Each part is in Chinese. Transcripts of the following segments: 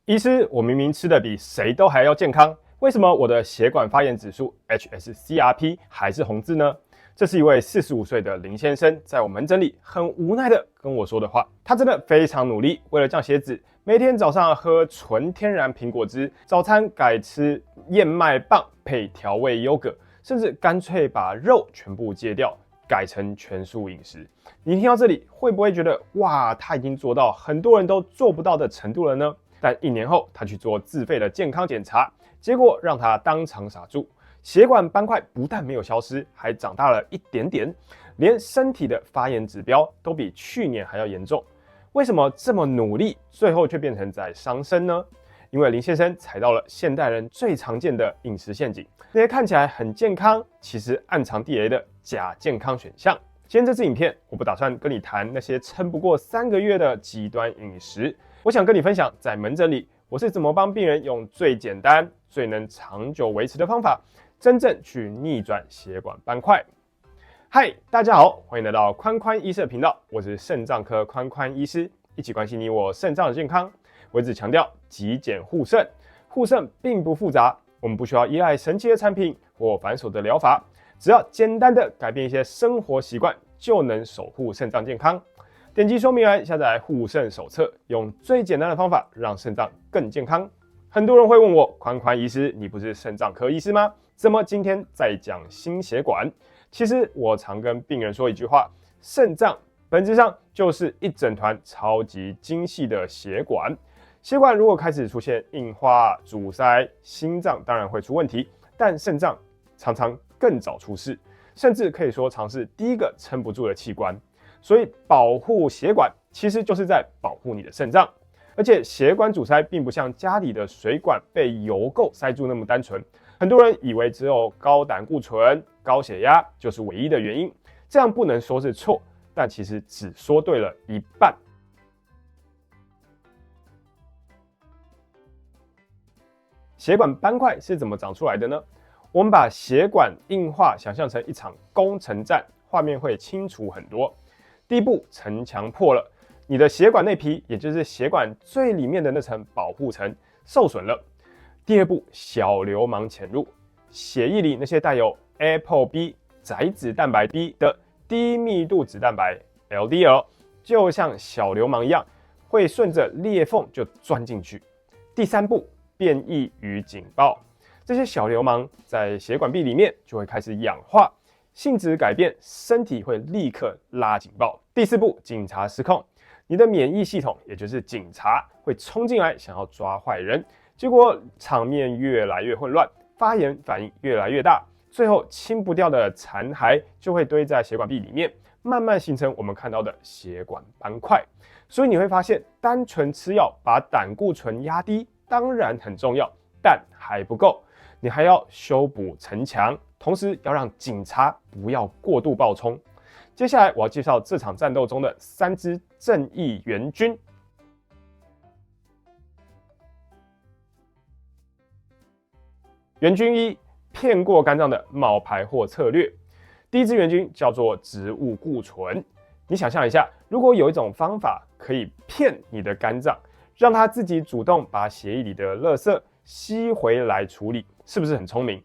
医师，我明明吃的比谁都还要健康，为什么我的血管发炎指数 hsCRP 还是红字呢？这是一位45岁的林先生在我门诊里很无奈的跟我说的话。他真的非常努力，为了降血脂，每天早上喝纯天然苹果汁，早餐改吃燕麦棒配调味优格，甚至干脆把肉全部戒掉，改成全素饮食。你听到这里，会不会觉得哇，他已经做到很多人都做不到的程度了呢？但1年后，他去做自费的健康检查，结果让他当场傻住。血管斑块不但没有消失，还长大了一点点，连身体的发炎指标都比去年还要严重。为什么这么努力，最后却变成在伤身呢？因为林先生踩到了现代人最常见的饮食陷阱，那些看起来很健康，其实暗藏地雷的假健康选项。今天这支影片，我不打算跟你谈那些撑不过3个月的极端饮食，我想跟你分享，在门诊里我是怎么帮病人用最简单、最能长久维持的方法，真正去逆转血管斑块。嗨，大家好，欢迎来到宽宽医师的频道，我是肾脏科宽宽医师，一起关心你我肾脏的健康。我一直强调极简护肾，护肾并不复杂，我们不需要依赖神奇的产品或繁琐的疗法，只要简单的改变一些生活习惯，就能守护肾脏健康。点击说明栏下载护肾手册，用最简单的方法让肾脏更健康。很多人会问我，宽宽医师，你不是肾脏科医师吗？怎么今天在讲心血管？其实我常跟病人说一句话，肾脏本质上就是一整团超级精细的血管。血管如果开始出现硬化、阻塞，心脏当然会出问题，但肾脏常常更早出事，甚至可以说常是第一个撑不住的器官。所以保护血管其实就是在保护你的肾脏。而且血管阻塞并不像家里的水管被油垢塞住那么单纯，很多人以为只有高胆固醇、高血压就是唯一的原因，这样不能说是错，但其实只说对了一半。血管斑块是怎么长出来的呢？我们把血管硬化想象成一场攻城战，画面会清楚很多。第一步，城墙破了，你的血管内皮，也就是血管最里面的那层保护层受损了。第二步，小流氓潜入，血液里那些带有 ApoB 载脂蛋白 B 的低密度脂蛋白 LDL， 就像小流氓一样，会顺着裂缝就钻进去。第三步，变异与警报，这些小流氓在血管壁里面就会开始氧化，性质改变，身体会立刻拉警报。第四步，警察失控，你的免疫系统，也就是警察，会冲进来想要抓坏人，结果场面越来越混乱，发炎反应越来越大，最后清不掉的残骸就会堆在血管壁里面，慢慢形成我们看到的血管斑块。所以你会发现，单纯吃药把胆固醇压低，当然很重要，但还不够，你还要修补城墙，同时要让警察不要过度暴冲。接下来我要介绍这场战斗中的3支正义援军。援军1，骗过肝脏的冒牌货策略。第一支援军叫做植物固醇。你想象一下，如果有一种方法可以骗你的肝脏，让它自己主动把血液里的垃圾吸回来处理，是不是很聪明？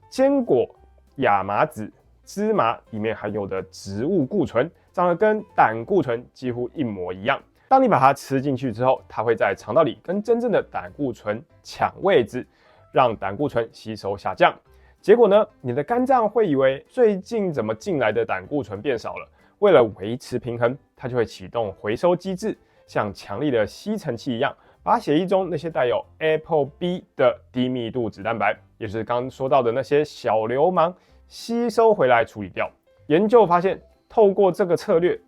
坚果、亚麻籽、芝麻里面含有的植物固醇，长得跟胆固醇几乎一模一样。当你把它吃进去之后，它会在肠道里跟真正的胆固醇抢位置，让胆固醇吸收下降。结果呢，你的肝脏会以为最近怎么进来的胆固醇变少了，为了维持平衡，它就会启动回收机制，像强力的吸尘器一样，把血液中那些带有 ApoB 的低密度脂蛋白，也就是刚刚说到的那些小流氓，吸收回来处理掉。研究发现，透过这个策略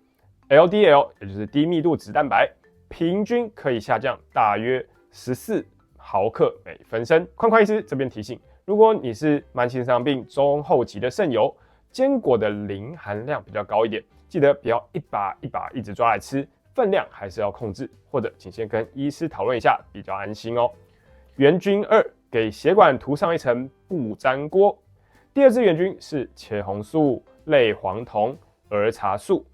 ，LDL 也就是低密度脂蛋白，平均可以下降大约14毫克每分升。宽宽医师这边提醒，如果你是慢性肾脏病中后期的肾友，坚果的磷含量比较高一点，记得不要一把一把一直抓来吃，分量还是要控制，或者请先跟医师讨论一下，比较安心哦。援军2，给血管涂上一层不粘锅。第二支援军是茄红素、类黄酮、儿茶素。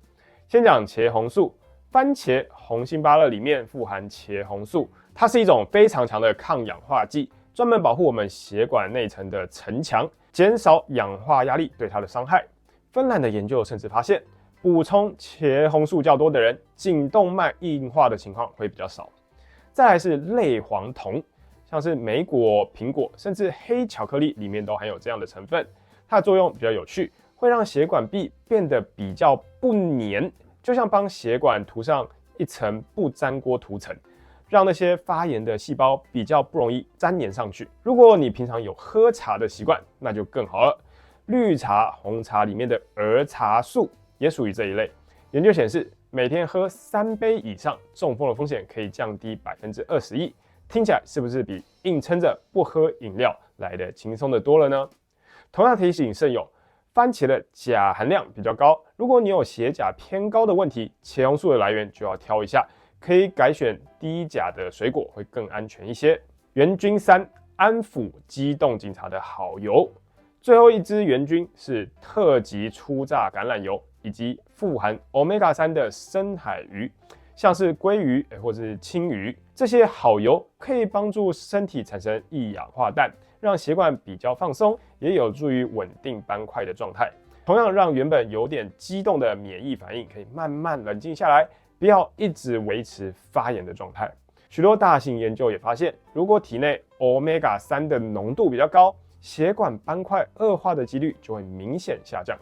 先讲茄红素，番茄、红心芭乐里面富含茄红素，它是一种非常强的抗氧化剂，专门保护我们血管内层的城墙，减少氧化压力对它的伤害。芬兰的研究甚至发现，补充茄红素较多的人，颈动脉硬化的情况会比较少。再来是类黄酮，像是莓果、苹果，甚至黑巧克力里面都含有这样的成分。它的作用比较有趣，会让血管壁变得比较不黏，就像帮血管涂上一层不粘锅涂层，让那些发炎的细胞比较不容易粘黏上去。如果你平常有喝茶的习惯，那就更好了。绿茶、红茶里面的儿茶素也属于这一类。研究显示，每天喝3杯以上，中风的风险可以降低21%。听起来是不是比硬撑着不喝饮料来得轻松的多了呢？同样提醒肾友，番茄的钾含量比较高，如果你有血钾偏高的问题，茄红素的来源就要挑一下，可以改选低钾的水果，会更安全一些。元菌3，安抚激动警察的好油。最后一支元菌是特级初榨橄榄油，以及富含 Omega-3 的深海鱼，像是鲑鱼或是青鱼，这些好油可以帮助身体产生一氧化氮，让血管比较放松，也有助于稳定斑块的状态。同样让原本有点激动的免疫反应可以慢慢冷静下来，不要一直维持发炎的状态。许多大型研究也发现，如果体内 Omega-3 的浓度比较高，血管斑块恶化的几率就会明显下降。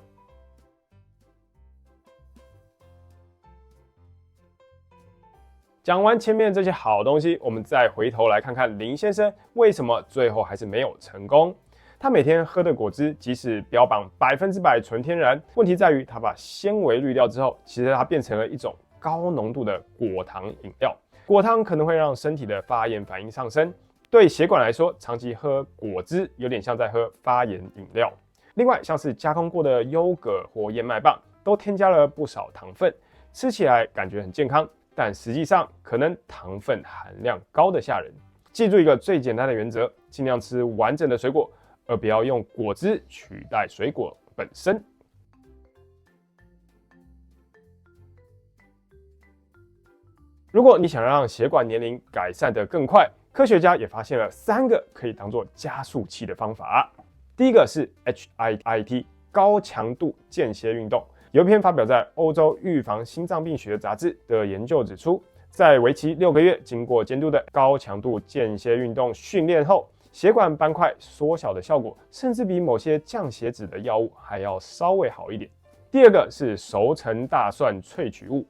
讲完前面这些好东西，我们再回头来看看林先生为什么最后还是没有成功。他每天喝的果汁，即使标榜100%纯天然，问题在于他把纤维滤掉之后，其实它变成了一种高浓度的果糖饮料。果糖可能会让身体的发炎反应上升，对血管来说，长期喝果汁有点像在喝发炎饮料。另外，像是加工过的优格或燕麦棒，都添加了不少糖分，吃起来感觉很健康，但实际上可能糖分含量高得吓人。记住一个最简单的原则，尽量吃完整的水果，而不要用果汁取代水果本身。如果你想让血管年龄改善得更快，科学家也发现了3个可以当作加速器的方法。第一个是 HIIT 高强度间歇运动。有一篇发表在欧洲预防心脏病学杂志的研究指出，在为期6个月经过监督的高强度间歇运动训练后，血管斑块缩小的效果甚至比某些降血脂的药物还要稍微好一点。第二个是熟成大蒜萃取物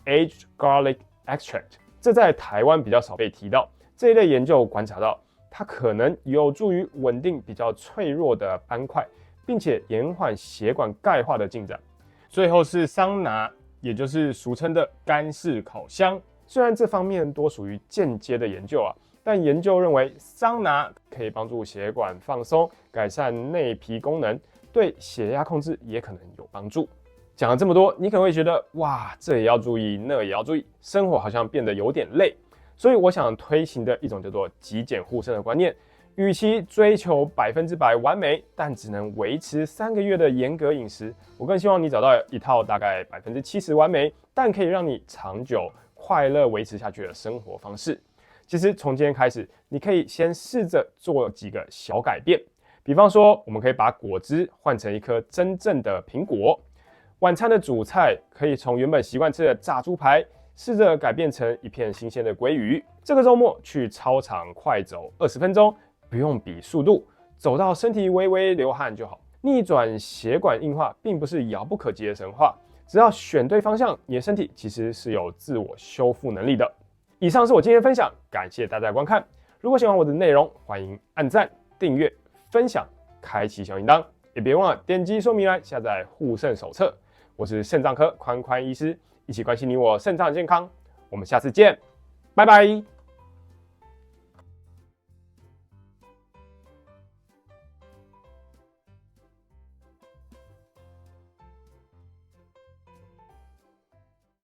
Aged Garlic Extract， 这在台湾比较少被提到。这一类研究观察到，它可能有助于稳定比较脆弱的斑块，并且延缓血管钙化的进展。最后是桑拿，也就是俗称的干式烤箱。虽然这方面多属于间接的研究但研究认为桑拿可以帮助血管放松，改善内皮功能，对血压控制也可能有帮助。讲了这么多，你可能会觉得哇，这也要注意，那也要注意，生活好像变得有点累。所以我想推行的一种叫做极简护身的观念，与其追求100%完美，但只能维持3个月的严格饮食，我更希望你找到一套大概70%完美，但可以让你长久快乐维持下去的生活方式。其实从今天开始，你可以先试着做几个小改变，比方说，我们可以把果汁换成一颗真正的苹果，晚餐的主菜可以从原本习惯吃的炸猪排，试着改变成一片新鲜的鲑鱼。这个周末去操场快走20分钟，不用比速度，走到身体微微流汗就好。逆转血管硬化并不是遥不可及的神话，只要选对方向，你的身体其实是有自我修复能力的。以上是我今天的分享，感谢大家的观看。如果喜欢我的内容，欢迎按赞、订阅、分享、开启小铃铛，也别忘了点击说明栏下载护肾手册。我是肾脏科宽宽医师，一起关心你我肾脏健康。我们下次见，拜拜。